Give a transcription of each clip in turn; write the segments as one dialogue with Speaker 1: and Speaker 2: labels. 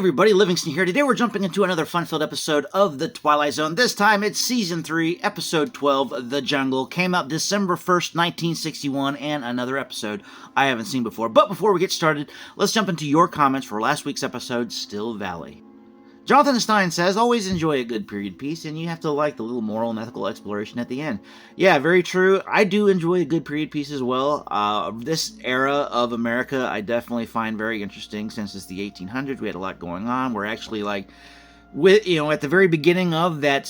Speaker 1: everybody, Livingston here. Today we're jumping into another fun-filled episode of The Twilight Zone. This time it's Season 3, Episode 12, The Jungle. Came out December 1st, 1961, and another episode I haven't seen before. But before we get started, let's jump into your comments for last week's episode, Still Valley. Jonathan Stein says, always enjoy a good period piece, and you have to like the little moral and ethical exploration at the end. Yeah, very true. I do enjoy a good period piece as well. This era of America I definitely find very interesting since it's the 1800s. We had a lot going on. We're actually at the very beginning of that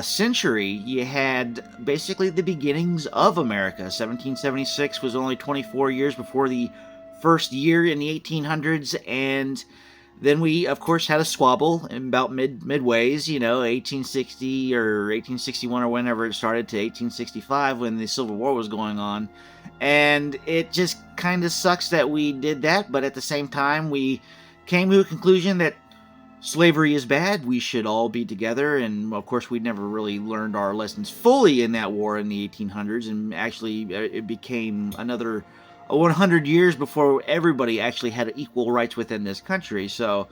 Speaker 1: century, you had basically the beginnings of America. 1776 was only 24 years before the first year in the 1800s, and then we, of course, had a squabble in about midways, 1860 or 1861 or whenever it started to 1865 when the Civil War was going on. And it just kind of sucks that we did that, but at the same time, we came to a conclusion that slavery is bad, we should all be together, and of course we never really learned our lessons fully in that war in the 1800s, and actually it became another 100 years before everybody actually had equal rights within this country. So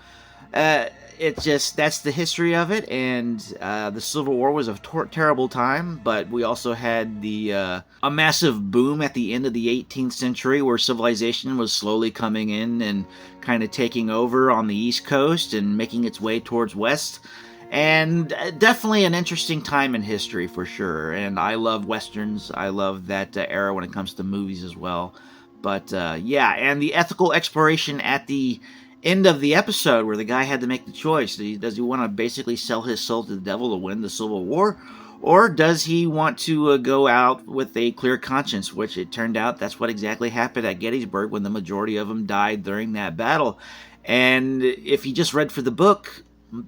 Speaker 1: that's the history of it. And the Civil War was a terrible time, but we also had a massive boom at the end of the 18th century where civilization was slowly coming in and kind of taking over on the East Coast and making its way towards West. And definitely an interesting time in history for sure. And I love Westerns. I love that era when it comes to movies as well. But, and the ethical exploration at the end of the episode where the guy had to make the choice. Does he want to basically sell his soul to the devil to win the Civil War? Or does he want to go out with a clear conscience, which it turned out that's what exactly happened at Gettysburg when the majority of them died during that battle. And if you just read for the book,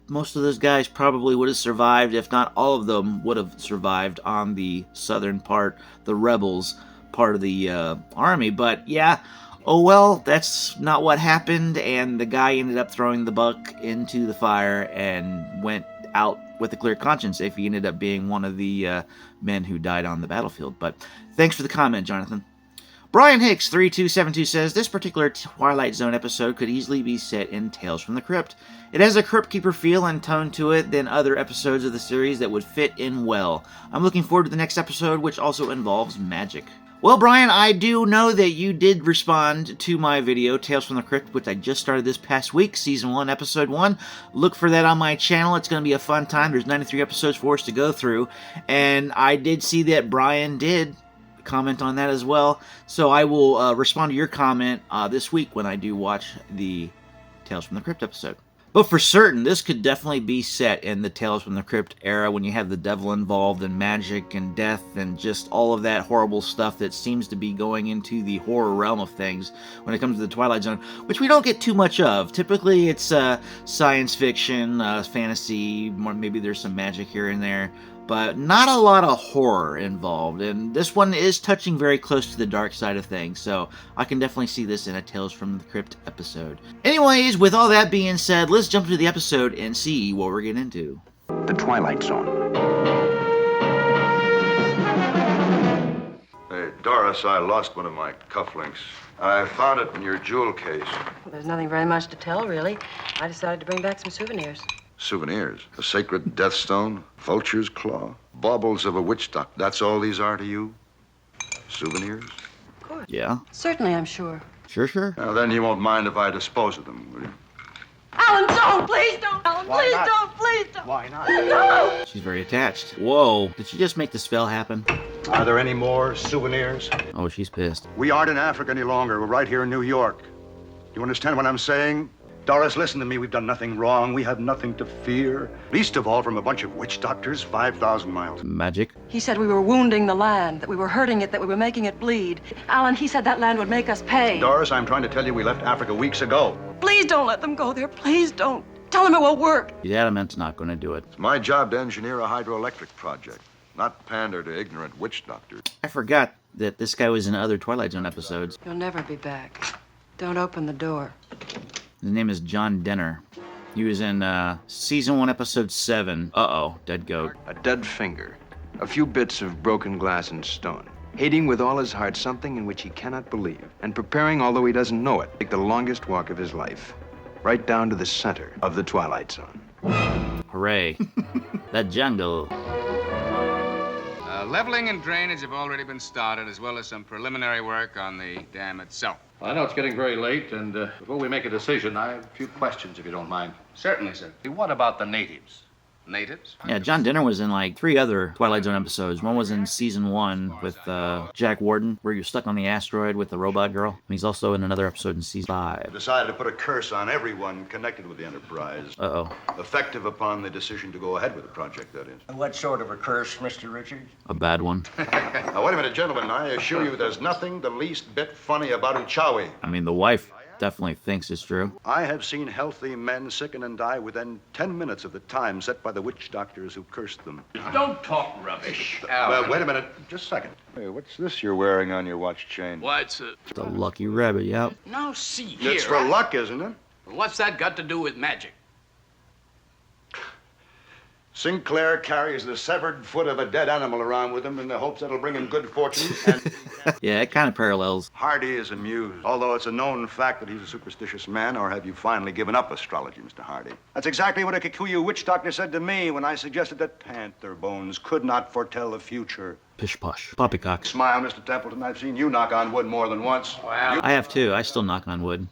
Speaker 1: most of those guys probably would have survived, if not all of them would have survived on the southern part, the rebels part of the army. But that's not what happened, and the guy ended up throwing the buck into the fire and went out with a clear conscience if he ended up being one of the men who died on the battlefield. But thanks for the comment, Jonathan. Brian Hicks 3272 says, this particular Twilight Zone episode could easily be set in Tales from the Crypt. It has a Crypt Keeper feel and tone to it than other episodes of the series that would fit in well. I'm looking forward to the next episode, which also involves magic. Well, Brian, I do know that you did respond to my video, Tales from the Crypt, which I just started this past week, Season 1, Episode 1. Look for that on my channel. It's going to be a fun time. There's 93 episodes for us to go through, and I did see that Brian did comment on that as well, so I will respond to your comment this week when I do watch the Tales from the Crypt episode. But for certain, this could definitely be set in the Tales from the Crypt era when you have the devil involved and magic and death and just all of that horrible stuff that seems to be going into the horror realm of things when it comes to the Twilight Zone, which we don't get too much of. Typically, it's science fiction, fantasy, maybe there's some magic here and there, but not a lot of horror involved, and this one is touching very close to the dark side of things, so I can definitely see this in a Tales from the Crypt episode. Anyways, with all that being said, let's jump into the episode and see what we're getting into.
Speaker 2: The Twilight Zone.
Speaker 3: Hey, Doris, I lost one of my cufflinks. I found it in your jewel case.
Speaker 4: Well, there's nothing very much to tell, really. I decided to bring back some souvenirs.
Speaker 3: Souvenirs? A sacred death stone? Vulture's claw? Baubles of a witch doctor? That's all these are to you? Souvenirs?
Speaker 4: Of course.
Speaker 1: Yeah.
Speaker 4: Certainly, I'm sure.
Speaker 1: Sure.
Speaker 3: Now, then you won't mind if I dispose of them, will you?
Speaker 4: Alan, don't! Please don't! Alan, please don't! Please don't!
Speaker 2: Why not?
Speaker 4: No!
Speaker 1: She's very attached. Whoa, did she just make the spell happen?
Speaker 2: Are there any more souvenirs?
Speaker 1: Oh, she's pissed.
Speaker 2: We aren't in Africa any longer. We're right here in New York. You understand what I'm saying? Doris, listen to me. We've done nothing wrong. We have nothing to fear. Least of all from a bunch of witch doctors 5,000 miles.
Speaker 1: Magic.
Speaker 4: He said we were wounding the land, that we were hurting it, that we were making it bleed. Alan, he said that land would make us pay.
Speaker 2: Doris, I'm trying to tell you we left Africa weeks ago.
Speaker 4: Please don't let them go there. Please don't. Tell them it will work.
Speaker 1: He's adamant's not going to do it.
Speaker 3: It's my job to engineer a hydroelectric project, not pander to ignorant witch doctors.
Speaker 1: I forgot that this guy was in other Twilight Zone episodes.
Speaker 4: You'll never be back. Don't open the door.
Speaker 1: His name is John Denner. He was in Season 1, Episode 7. Uh-oh, dead goat.
Speaker 5: A dead finger, a few bits of broken glass and stone. Hating with all his heart something in which he cannot believe, and preparing, although he doesn't know it, to take the longest walk of his life. right down to the center of the Twilight Zone.
Speaker 1: Hooray. That jungle.
Speaker 6: Leveling and drainage have already been started, as well as some preliminary work on the dam itself.
Speaker 7: I know it's getting very late, and before we make a decision, I have a few questions, if you don't mind.
Speaker 6: Certainly, sir.
Speaker 7: What about the natives?
Speaker 6: Natives?
Speaker 1: Yeah, John Denner was in like 3 other Twilight Zone episodes. One was in season 1 with Jack Warden, where you're stuck on the asteroid with the robot girl. And he's also in another episode in season 5.
Speaker 2: Decided to put a curse on everyone connected with the Enterprise.
Speaker 1: Uh-oh.
Speaker 2: Effective upon the decision to go ahead with the project, that is.
Speaker 8: What sort of a curse, Mr. Richards?
Speaker 1: A bad one.
Speaker 2: Now, wait a minute, gentlemen. I assure you there's nothing the least bit funny about Uchawi.
Speaker 1: I mean, the wife definitely thinks it's true.
Speaker 2: I have seen healthy men sicken and die within 10 minutes of the time set by the witch doctors who cursed them.
Speaker 7: Don't talk rubbish.
Speaker 2: Well, wait a minute. Just a second. Hey, what's this you're wearing on your watch chain?
Speaker 9: What's
Speaker 1: The lucky rabbit, yep.
Speaker 9: Now see here.
Speaker 2: It's for luck, isn't it?
Speaker 9: What's that got to do with magic?
Speaker 2: Sinclair carries the severed foot of a dead animal around with him in the hopes that'll bring him good fortune. And
Speaker 1: Yeah, it kind of parallels.
Speaker 2: Hardy is amused, although it's a known fact that he's a superstitious man. Or have you finally given up astrology, Mr. Hardy? That's exactly what a Kikuyu witch doctor said to me when I suggested that panther bones could not foretell the future.
Speaker 1: Pish-posh. Poppycock.
Speaker 2: Smile, Mr. Templeton. I've seen you knock on wood more than once.
Speaker 1: I have too. I still knock on wood.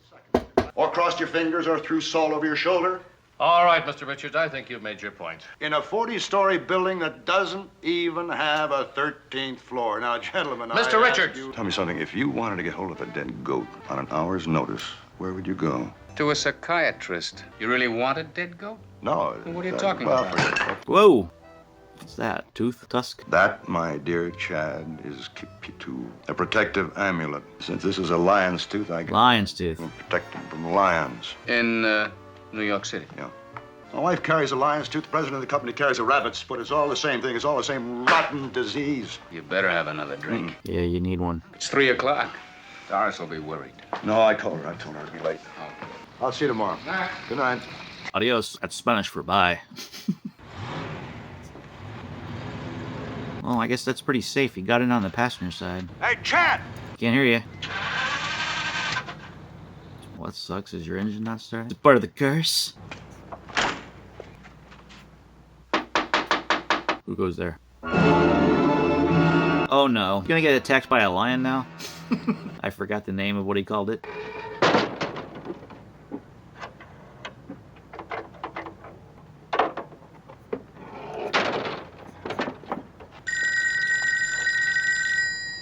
Speaker 2: Or crossed your fingers or threw salt over your shoulder.
Speaker 7: All right, Mr. Richards, I think you've made your point.
Speaker 2: In a 40-story building that doesn't even have a 13th floor. Now, gentlemen,
Speaker 7: Mr. Richards!
Speaker 2: Tell me something. If you wanted to get hold of a dead goat on an hour's notice, where would you go?
Speaker 6: To a psychiatrist. You really want a dead goat?
Speaker 2: No.
Speaker 6: Well, what are you talking about?
Speaker 1: Whoa! What's that? Tooth? Tusk?
Speaker 2: That, my dear Chad, is Kipitu, a protective amulet. Since this is a lion's tooth, I can
Speaker 1: Lion's tooth.
Speaker 2: protect him from lions.
Speaker 6: In, New York City.
Speaker 2: Yeah. My wife carries a lion's tooth. The president of the company carries a rabbit's foot. It's all the same thing. It's all the same rotten disease.
Speaker 6: You better have another drink.
Speaker 1: Yeah, you need one.
Speaker 6: It's 3 o'clock. Doris will be worried.
Speaker 2: No, I told her. I told her to be late. I'll see you tomorrow. Good night.
Speaker 1: Adios. That's Spanish for bye. Well, I guess that's pretty safe. He got in on the passenger side.
Speaker 2: Hey, Chad!
Speaker 1: Can't hear you. What sucks is your engine not starting. It's part of the curse. Who goes there? Oh no. You gonna get attacked by a lion now? I forgot the name of what he called it.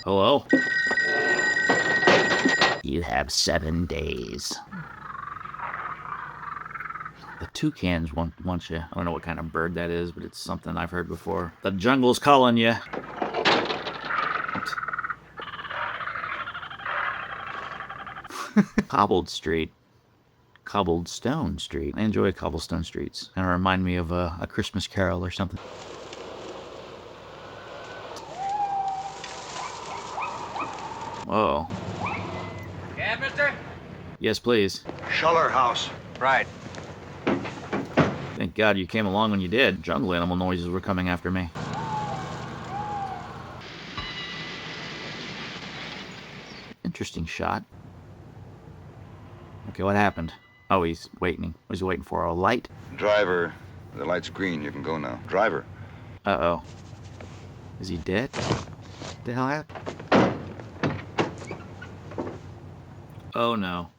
Speaker 1: Hello? You have 7 days. The toucans want you. I don't know what kind of bird that is, but it's something I've heard before. The jungle's calling you. Cobbled Street. Cobblestone Street. I enjoy cobblestone streets. Kind of remind me of a Christmas Carol or something. Whoa.
Speaker 9: Yeah, mister?
Speaker 1: Yes, please.
Speaker 2: Schuller House.
Speaker 8: Right.
Speaker 1: Thank God you came along when you did. Jungle animal noises were coming after me. Interesting shot. Okay, what happened? Oh, he's waiting. What is he waiting for? A light?
Speaker 3: Driver, the light's green. You can go now. Driver.
Speaker 1: Uh-oh. Is he dead? What the hell happened? Oh no.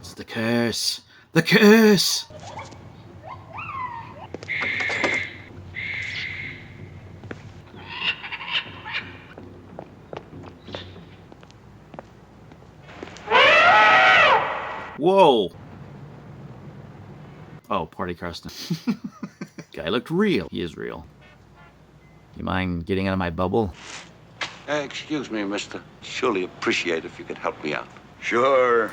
Speaker 1: It's the curse. The curse! Whoa! Oh, Party Karsten. Guy looked real. He is real. You mind getting out of my bubble?
Speaker 8: Excuse me, mister. Surely appreciate if you could help me out.
Speaker 2: Sure.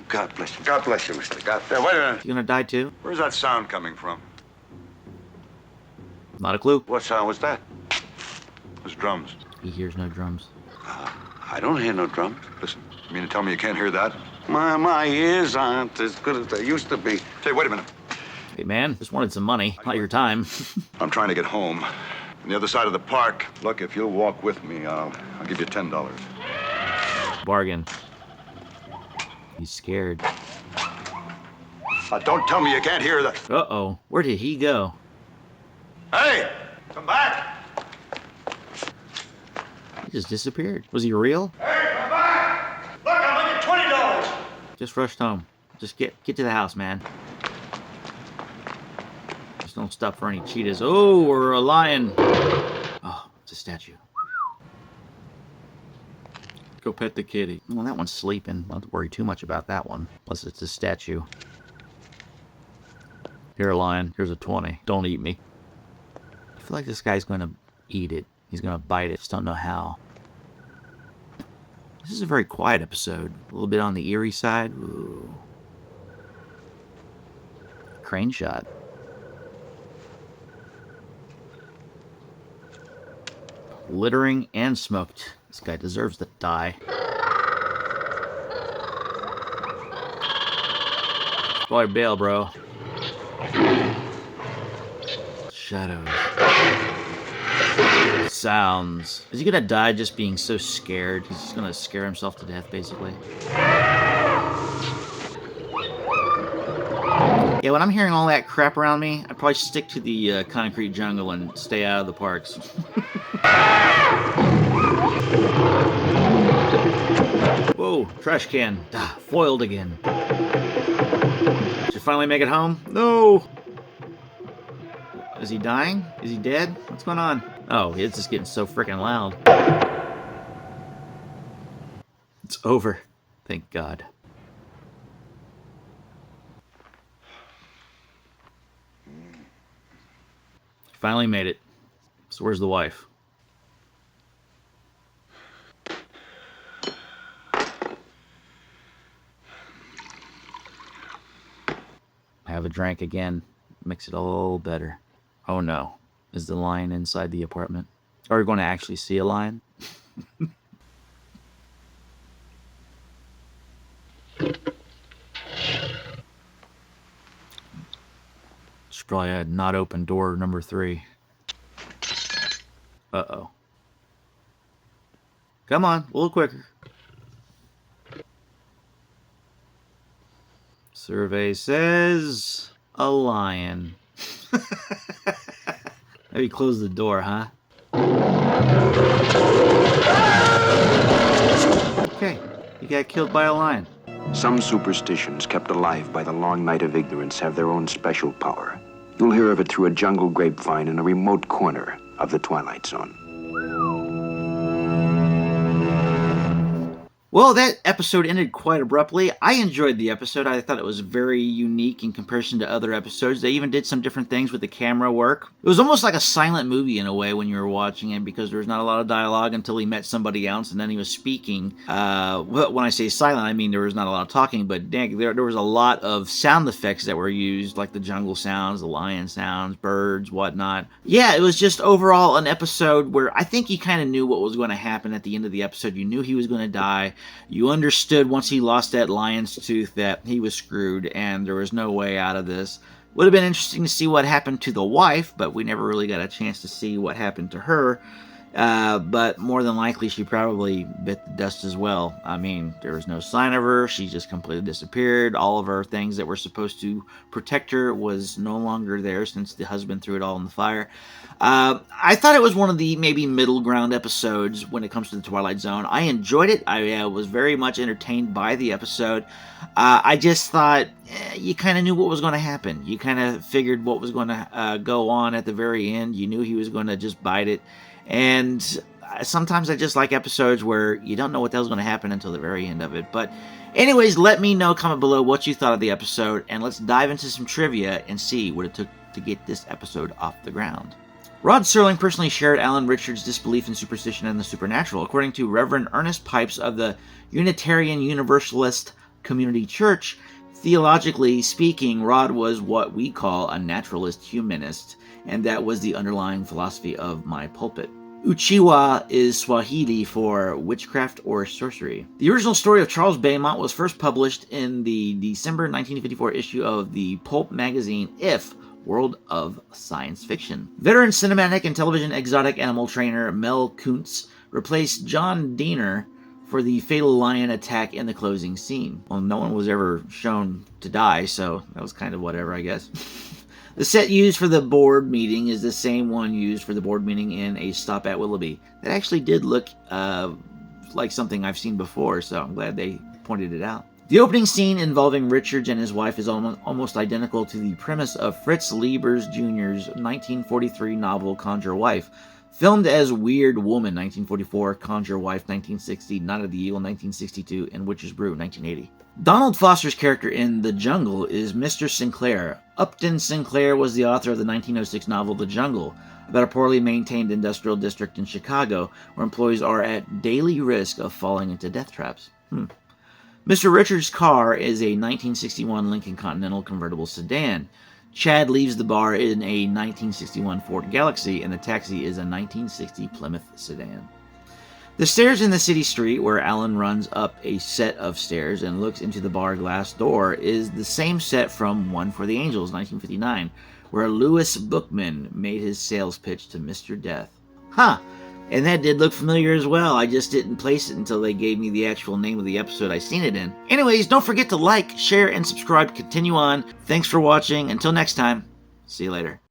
Speaker 8: God bless you.
Speaker 2: God bless you, mister. God. Wait a minute.
Speaker 1: You gonna die too?
Speaker 2: Where's that sound coming from?
Speaker 1: Not a clue.
Speaker 8: What sound was that?
Speaker 2: Those drums.
Speaker 1: He hears no drums.
Speaker 8: I don't hear no drums.
Speaker 2: Listen, you mean to tell me you can't hear that?
Speaker 8: My ears aren't as good as they used to be.
Speaker 2: Say, wait a minute.
Speaker 1: Hey man, just wanted some money, not your time.
Speaker 2: I'm trying to get home. On the other side of the park. Look, if you'll walk with me, I'll give you $10.
Speaker 1: Bargain. He's scared.
Speaker 2: Don't tell me you can't hear that.
Speaker 1: Uh-oh. Where did he go?
Speaker 2: Hey, come back.
Speaker 1: He just disappeared. Was he real?
Speaker 2: Hey, come back. Look, I'll make you $20.
Speaker 1: Just rushed home. Just get to the house, man. Just don't stop for any cheetahs. Oh, or a lion. Oh, it's a statue. Go pet the kitty. Well, that one's sleeping. Don't have to worry too much about that one. Unless it's a statue. Here, lion. Here's a 20. Don't eat me. I feel like this guy's going to eat it. He's going to bite it. Just don't know how. This is a very quiet episode. A little bit on the eerie side. Ooh. Crane shot. Littering and smoked. This guy deserves to die. Boy, bail, bro. Shadows. Sounds. Is he gonna die just being so scared? He's just gonna scare himself to death, basically. Yeah, when I'm hearing all that crap around me, I'd probably stick to the concrete jungle and stay out of the parks. Whoa, trash can. Ah, foiled again. Did you finally make it home? No! Is he dying? Is he dead? What's going on? Oh, it's just getting so freaking loud. It's over. Thank God. Finally made it. So where's the wife? Have a drink again. Makes it a little better. Oh no. Is the lion inside the apartment? Are we going to actually see a lion? Should probably add not open door number 3. Uh-oh. Come on, a little quicker. Survey says a lion. Maybe close the door, huh? Okay, you got killed by a lion.
Speaker 5: Some superstitions kept alive by the long night of ignorance have their own special power. You'll hear of it through a jungle grapevine in a remote corner of the Twilight Zone.
Speaker 1: Well, that episode ended quite abruptly. I enjoyed the episode. I thought it was very unique in comparison to other episodes. They even did some different things with the camera work. It was almost like a silent movie in a way when you were watching it because there was not a lot of dialogue until he met somebody else and then he was speaking. When I say silent, I mean there was not a lot of talking, but dang, there was a lot of sound effects that were used, like the jungle sounds, the lion sounds, birds, whatnot. Yeah, it was just overall an episode where I think you kind of knew what was going to happen at the end of the episode. You knew he was going to die. You understood once he lost that lion's tooth that he was screwed and there was no way out of this. Would have been interesting to see what happened to the wife, but we never really got a chance to see what happened to her. But more than likely, she probably bit the dust as well. I mean, there was no sign of her. She just completely disappeared. All of her things that were supposed to protect her was no longer there since the husband threw it all in the fire. I thought it was one of the maybe middle ground episodes when it comes to the Twilight Zone. I enjoyed it. I was very much entertained by the episode. I just thought you kind of knew what was going to happen. You kind of figured what was going to go on at the very end. You knew he was going to just bite it. And sometimes I just like episodes where you don't know what the hell's going to happen until the very end of it. But anyways, let me know, comment below what you thought of the episode, and let's dive into some trivia and see what it took to get this episode off the ground. Rod Serling personally shared Alan Richards' disbelief in superstition and the supernatural. According to Reverend Ernest Pipes of the Unitarian Universalist Community Church, theologically speaking, Rod was what we call a naturalist humanist, and that was the underlying philosophy of my pulpit. Uchiwa is Swahili for witchcraft or sorcery. The original story of Charles Beaumont was first published in the December 1954 issue of the pulp magazine If, World of Science Fiction. Veteran cinematic and television exotic animal trainer Mel Kuntz replaced John Diener for the fatal lion attack in the closing scene. Well, no one was ever shown to die, so that was kind of whatever, I guess. The set used for the board meeting is the same one used for the board meeting in A Stop at Willoughby. That actually did look like something I've seen before, so I'm glad they pointed it out. The opening scene involving Richards and his wife is almost identical to the premise of Fritz Leiber's Jr.'s 1943 novel Conjure Wife, filmed as Weird Woman 1944, Conjure Wife 1960, Night of the Eagle 1962, and Witch's Brew 1980. Donald Foster's character in The Jungle is Mr. Sinclair. Upton Sinclair was the author of the 1906 novel The Jungle, about a poorly maintained industrial district in Chicago where employees are at daily risk of falling into death traps. Mr. Richards' car is a 1961 Lincoln Continental convertible sedan. Chad leaves the bar in a 1961 Ford Galaxy, and the taxi is a 1960 Plymouth sedan. The stairs in the city street where Alan runs up a set of stairs and looks into the bar glass door is the same set from One for the Angels, 1959, where Louis Bookman made his sales pitch to Mr. Death. And that did look familiar as well. I just didn't place it until they gave me the actual name of the episode I seen it in. Anyways, don't forget to like, share, and subscribe. Continue on. Thanks for watching. Until next time, see you later.